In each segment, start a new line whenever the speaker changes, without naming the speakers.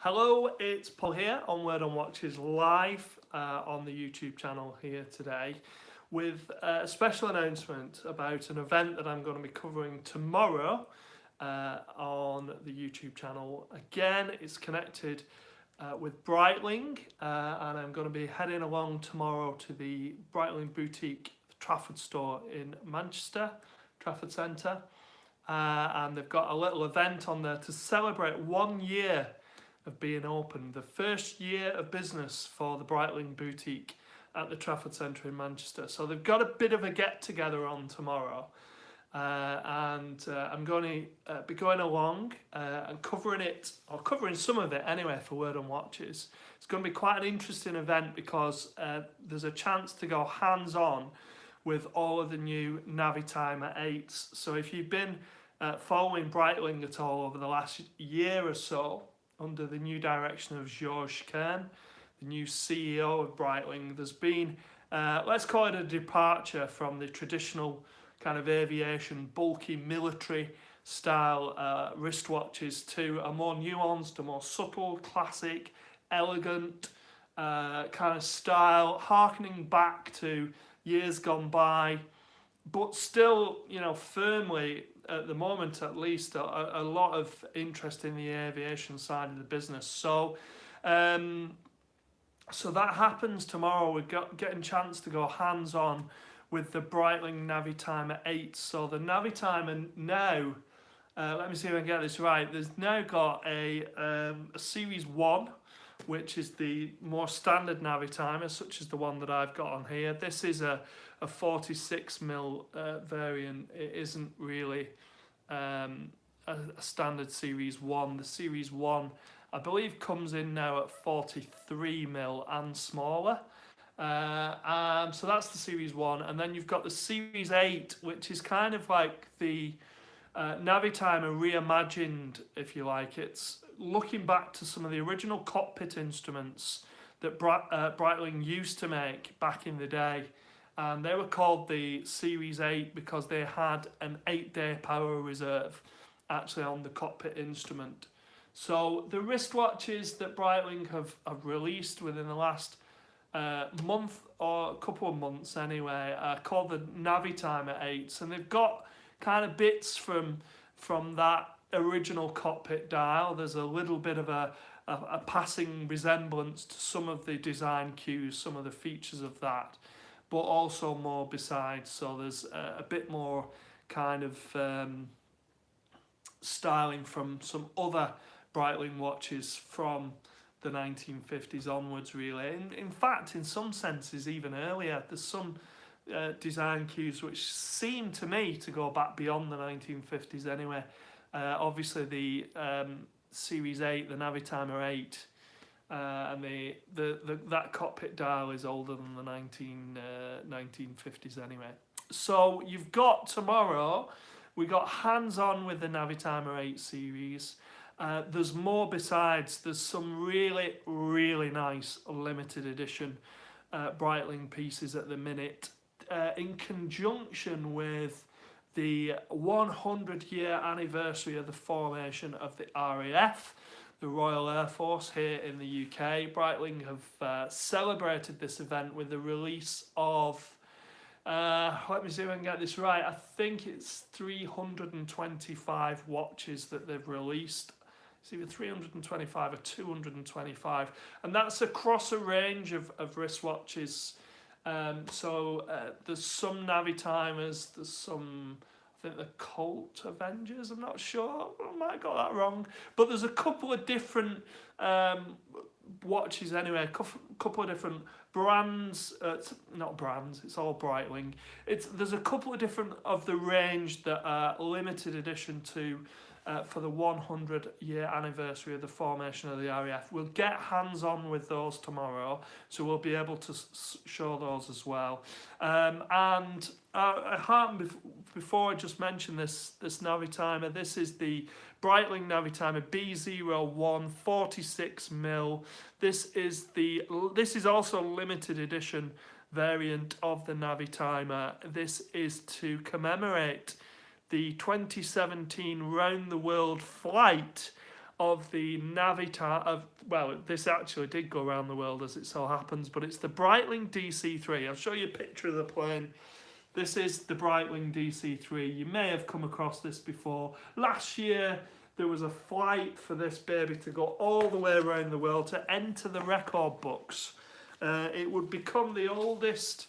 Hello, it's Paul here on Word on Watches live on the YouTube channel here today with a special announcement about an event that I'm going to be covering tomorrow on the YouTube channel. Again, it's connected with Breitling and I'm going to be heading along tomorrow to the Breitling Boutique Trafford store in Manchester, Trafford Centre. And they've got a little event on there to celebrate 1 year of being open, the first year of business for the Breitling Boutique at the Trafford Centre in Manchester. So they've got a bit of a get together on tomorrow, and I'm going to be going along and covering it, or covering some of it anyway, for Word on Watches. It's going to be quite an interesting event because there's a chance to go hands-on with all of the new Navi Timer 8s. So if you've been following Breitling at all over the last year or so, under the new direction of Georges Kern, the new CEO of Breitling, there's been, let's call it a departure from the traditional kind of aviation, bulky military style wristwatches to a more nuanced, a more subtle, classic, elegant kind of style, harkening back to years gone by, but still, firmly at the moment, at least, a lot of interest in the aviation side of the business. So that happens tomorrow. We're getting a chance to go hands-on with the Breitling Navi Timer 8. So the Navi Timer now, let me see if I can get this right, there's now got a Series 1, which is the more standard Navi Timer, such as the one that I've got on here. This is a 46mm variant. It isn't really a standard Series 1. The Series 1, I believe, comes in now at 43mm and smaller. So that's the Series 1. And then you've got the Series 8, which is kind of like the Navi Timer reimagined, if you like. It's looking back to some of the original cockpit instruments that Breitling used to make back in the day. And they were called the Series 8 because they had an 8-day power reserve actually on the cockpit instrument. So the wristwatches that Breitling have released within the last month or a couple of months anyway are called the Navi Timer 8s, and they've got kind of bits from that original cockpit dial. There's a little bit of a passing resemblance to some of the design cues, some of the features of that, but also more besides. So there's a bit more kind of styling from some other Breitling watches from the 1950s onwards, really. In fact, in some senses, even earlier. There's some design cues which seem to me to go back beyond the 1950s anyway. Obviously, the Series 8, the Navi Timer 8, and that cockpit dial is older than the 1950s anyway. So you've got tomorrow, we got hands-on with the Navi Timer 8 series. There's more besides. There's some really, really nice limited edition Breitling pieces at the minute, in conjunction with the 100-year anniversary of the formation of the RAF, the Royal Air Force, here in the UK. Breitling have celebrated this event with the release of, let me see if I can get this right, I think it's 325 watches that they've released. It's either 325 or 225, and that's across a range of wristwatches. There's some Navi Timers, there's some, I think the Colt Avengers, I'm not sure, I might have got that wrong, but there's a couple of different watches anyway, a couple of different brands, not brands, it's all Breitling. There's a couple of different of the range that are limited edition to for the 100-year anniversary of the formation of the RAF. We'll get hands-on with those tomorrow, so we'll be able to show those as well. And I harken before I just mentioned this Navi Timer. This is the Breitling Navi Timer B01 46mm. This is also a limited edition variant of the Navi Timer. This is to commemorate the 2017 round the world flight of the Navi well, this actually did go around the world as it so happens, but it's the Breitling DC3. I'll show you a picture of the plane. This is the Breitling DC3. You may have come across this before. Last year, there was a flight for this baby to go all the way around the world to enter the record books. It would become the oldest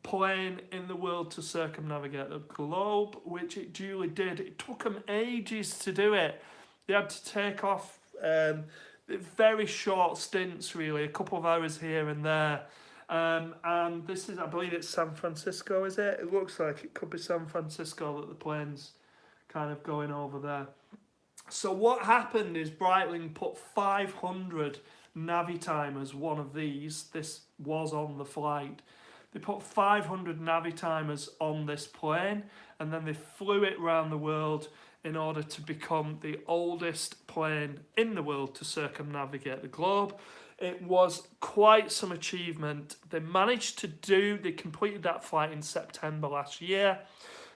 plane in the world to circumnavigate the globe, which it duly did. It took them ages to do it. They had to take off very short stints, really, a couple of hours here and there. And this is, I believe it's San Francisco, is it? It looks like it could be San Francisco that the plane's kind of going over there. So what happened is Breitling put 500 Navi timers, one of these, this was on the flight. They put 500 Navi timers on this plane, and then they flew it around the world in order to become the oldest plane in the world to circumnavigate the globe. It was quite some achievement. They completed that flight in September last year.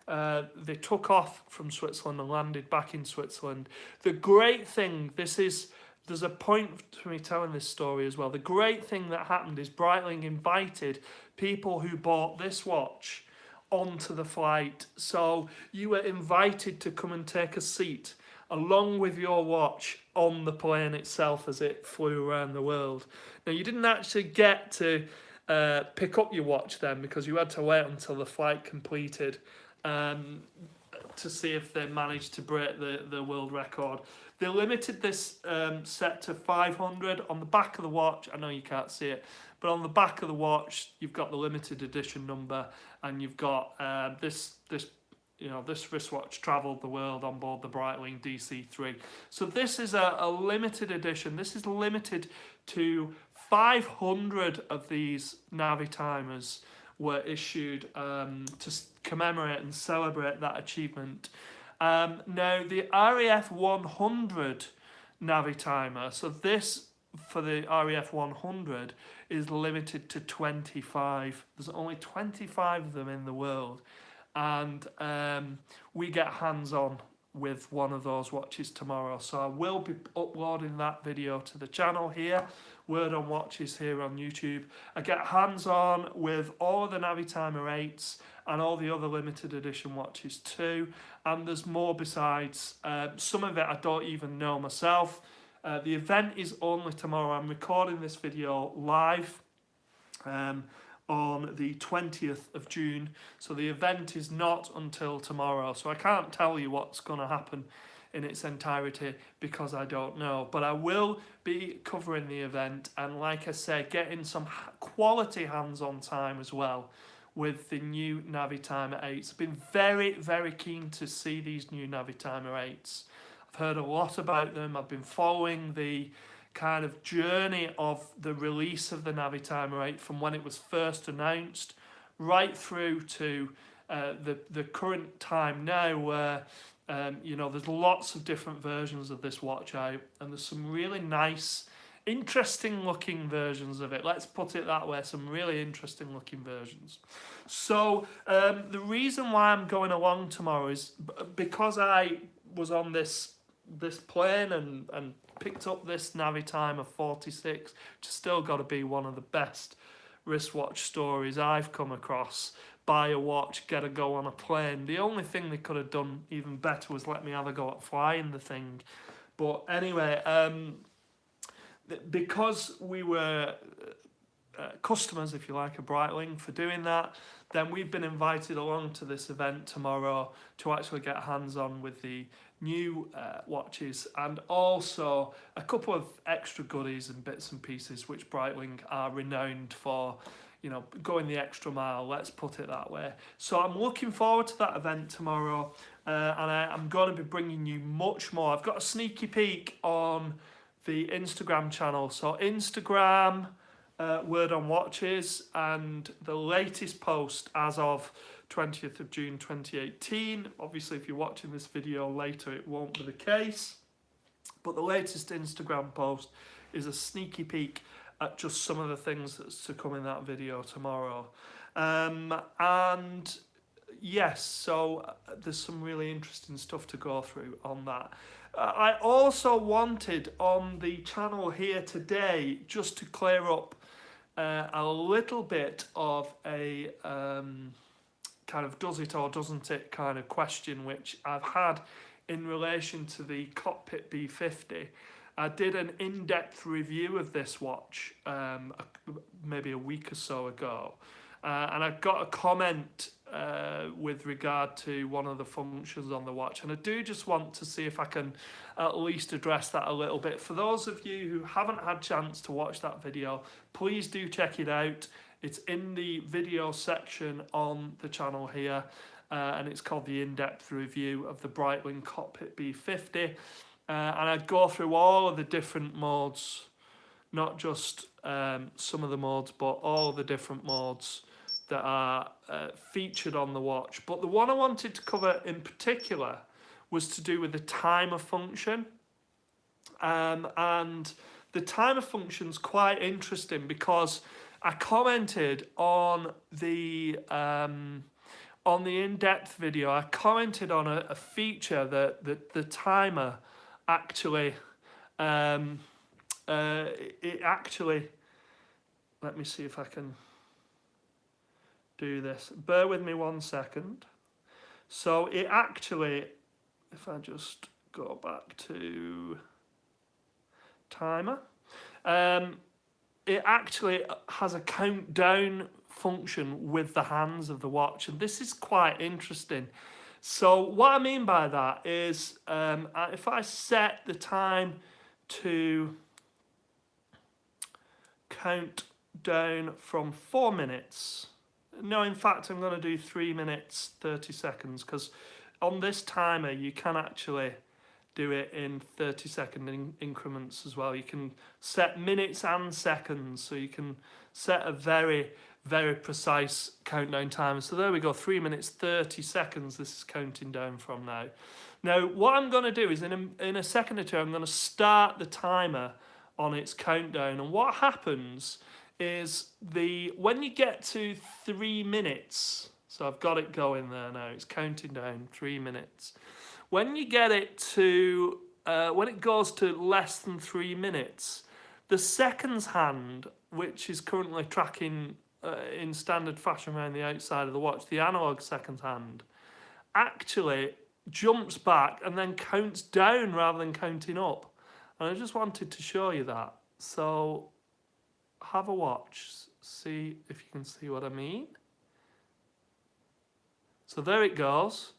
They took off from Switzerland and landed back in Switzerland. The great thing, there's a point to me telling this story as well. The great thing that happened is Breitling invited people who bought this watch onto the flight. So you were invited to come and take a seat along with your watch on the plane itself as it flew around the world. Now, you didn't actually get to pick up your watch then, because you had to wait until the flight completed to see if they managed to break the world record. They limited this set to 500 on the back of the watch. I know you can't see it, but on the back of the watch, you've got the limited edition number, and you've got this wristwatch travelled the world on board the Breitling DC3. So this is a limited edition. This is limited to 500 of these Navi timers were issued to commemorate and celebrate that achievement. Now, the RAF 100 Navi timer, so this for the RAF 100 is limited to 25. There's only 25 of them in the world, and we get hands-on with one of those watches tomorrow. So I will be uploading that video to the channel here, Word on Watches here on YouTube. I get hands-on with all the Navi Timer 8s and all the other limited edition watches too, and there's more besides. Some of it I don't even know myself. The event is only tomorrow. I'm recording this video live on the 20th of June, so the event is not until tomorrow, so I can't tell you what's going to happen in its entirety because I don't know, but I will be covering the event, and like I say, getting some quality hands-on time as well with the new Navi Timer 8s. I've been very, very keen to see these new Navi Timer 8s. I've heard a lot about them. I've been following the kind of journey of the release of the Navi Timer 8 from when it was first announced right through to the current time now, where there's lots of different versions of this watch out, and there's some really nice, interesting looking versions of it. Let's put it that way, some really interesting looking versions. So the reason why I'm going along tomorrow is because I was on this plane and picked up this Navi Timer 46, which has still got to be one of the best wristwatch stories I've come across. Buy a watch, get a go on a plane. The only thing they could have done even better was let me have a go at flying the thing. But anyway, because we were customers, if you like, of Breitling for doing that, then we've been invited along to this event tomorrow to actually get hands-on with the new watches, and also a couple of extra goodies and bits and pieces which Breitling are renowned for, going the extra mile, let's put it that way. So I'm looking forward to that event tomorrow, and I'm going to be bringing you much more. I've got a sneaky peek on the Instagram channel, so Instagram, Word on Watches, and the latest post as of 20th of June 2018. Obviously, if you're watching this video later, it won't be the case, but the latest Instagram post is a sneaky peek at just some of the things that's to come in that video tomorrow. And yes, so there's some really interesting stuff to go through on that. I also wanted on the channel here today just to clear up a little bit of a kind of does it or doesn't it kind of question which I've had in relation to the Cockpit B50. I did an in-depth review of this watch maybe a week or so ago, and I got a comment with regard to one of the functions on the watch, and I do just want to see if I can at least address that a little bit. For those of you who haven't had a chance to watch that video, please do check it out. It's in the video section on the channel here, and it's called the in-depth review of the Breitling Cockpit B50. And I go through all of the different modes, not just some of the modes, but all of the different modes that are featured on the watch. But the one I wanted to cover in particular was to do with the timer function. And the timer function's quite interesting because I commented on the in-depth video. I commented on a feature that the timer actually it actually, let me see if I can do this. Bear with me 1 second. So it actually, if I just go back to timer, it actually has a countdown function with the hands of the watch, and this is quite interesting. So what I mean by that is if I set the time to count down from 4 minutes, no, in fact I'm going to do 3 minutes 30 seconds, because on this timer you can actually do it in 30-second increments as well. You can set minutes and seconds, so you can set a very, very precise countdown timer. So there we go, 3 minutes 30 seconds this is counting down from now. Now what I'm going to do is in a second or two I'm going to start the timer on its countdown, and what happens is when you get to 3 minutes, so I've got it going there now, it's counting down 3 minutes. When you get it to, when it goes to less than 3 minutes, the seconds hand, which is currently tracking in standard fashion around the outside of the watch, the analog seconds hand, actually jumps back and then counts down rather than counting up. And I just wanted to show you that. So have a watch, see if you can see what I mean. So there it goes.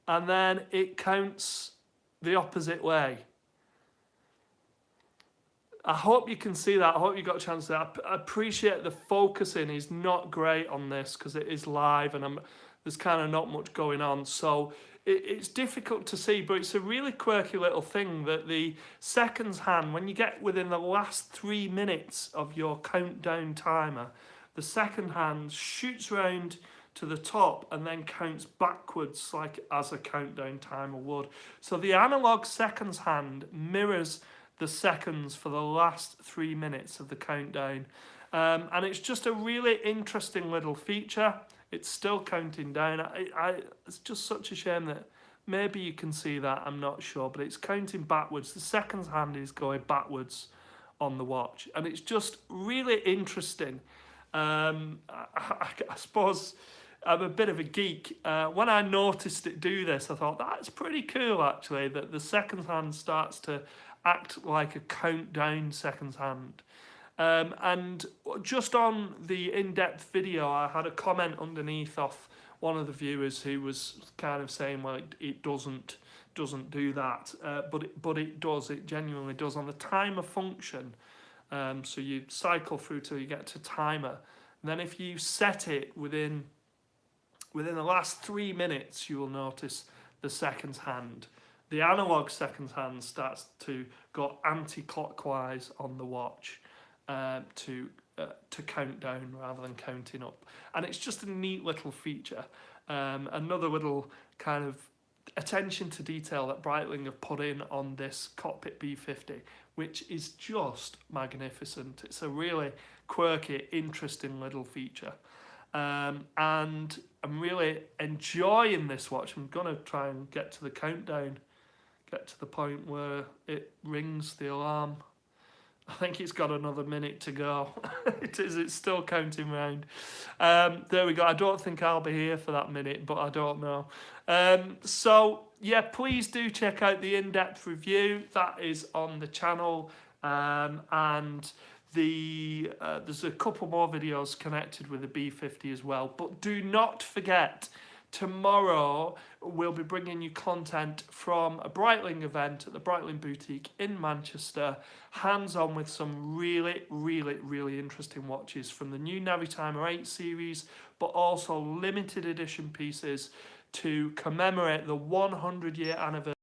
And then it counts the opposite way. I hope you can see that. I hope you got a chance to. I appreciate the focusing is not great on this because it is live and there's kind of not much going on. So it's difficult to see, but it's a really quirky little thing that the seconds hand, when you get within the last 3 minutes of your countdown timer, the second hand shoots round to the top and then counts backwards like as a countdown timer would. So the analog seconds hand mirrors the seconds for the last 3 minutes of the countdown, and it's just a really interesting little feature. It's still counting down. It's just such a shame that maybe you can see that, I'm not sure, but it's counting backwards. The seconds hand is going backwards on the watch, and it's just really interesting. I suppose I'm a bit of a geek. When I noticed it do this, I thought that's pretty cool actually, that the seconds hand starts to act like a countdown seconds hand. And just on the in-depth video, I had a comment underneath off one of the viewers who was kind of saying, well, it doesn't do that, but it does. It genuinely does on the timer function. So you cycle through till you get to timer, and then if you set it within the last 3 minutes, you will notice the seconds hand. The analog seconds hand starts to go anti-clockwise on the watch to count down rather than counting up. And it's just a neat little feature. Another little kind of attention to detail that Breitling have put in on this Cockpit B50, which is just magnificent. It's a really quirky, interesting little feature. And I'm really enjoying this watch. I'm going to try and get to the countdown, get to the point where it rings the alarm. I think it's got another minute to go. It's still counting round. There we go. I don't think I'll be here for that minute, but I don't know. So yeah, please do check out the in-depth review that is on the channel, and there's a couple more videos connected with the B50 as well. But do not forget, tomorrow we'll be bringing you content from a Breitling event at the Breitling Boutique in Manchester, hands-on with some really interesting watches from the new Navi Timer 8 series, but also limited edition pieces to commemorate the 100-year anniversary